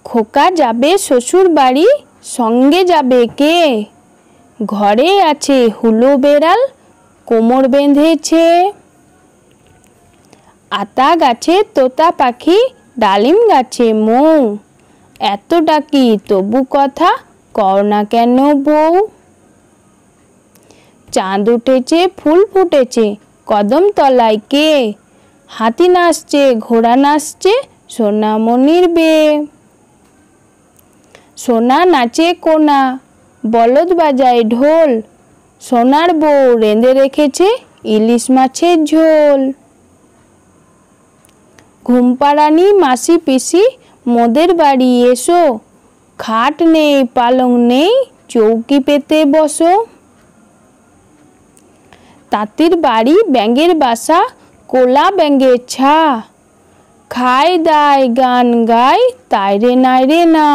খোকা যাবে শ্বশুর বাড়ি, সঙ্গে যাবে কে? ঘরে আছে হুলো বেড়াল, কোমর বেঁধেছে। আতা গাছে তোতা পাখি, ডালিম গাছে মৌ। এত ডাকি তবু কথা, কও না কেন বউ? চাঁদ উঠেছে ফুল ফুটেছে, কদম তলায় কে? হাতি নাচছে ঘোড়া নাচছে, সোনামণির বিয়ে। সোনা নাচে কোনা, বলদ বাজায় ঢোল। সোনার বউ রেঁধে রেখেছে ইলিশ মাছের ঝোল। ঘুমপাড়ানি মাসি পিসি, মোদের বাড়ি এসো। খাট নেই পালং নেই, চৌকি পেতে বসো। তাঁতির বাড়ি ব্যাঙের বাসা, কোলা ব্যাঙের ছা। খায় দায় গান গায়, তাইরে নাইরে না।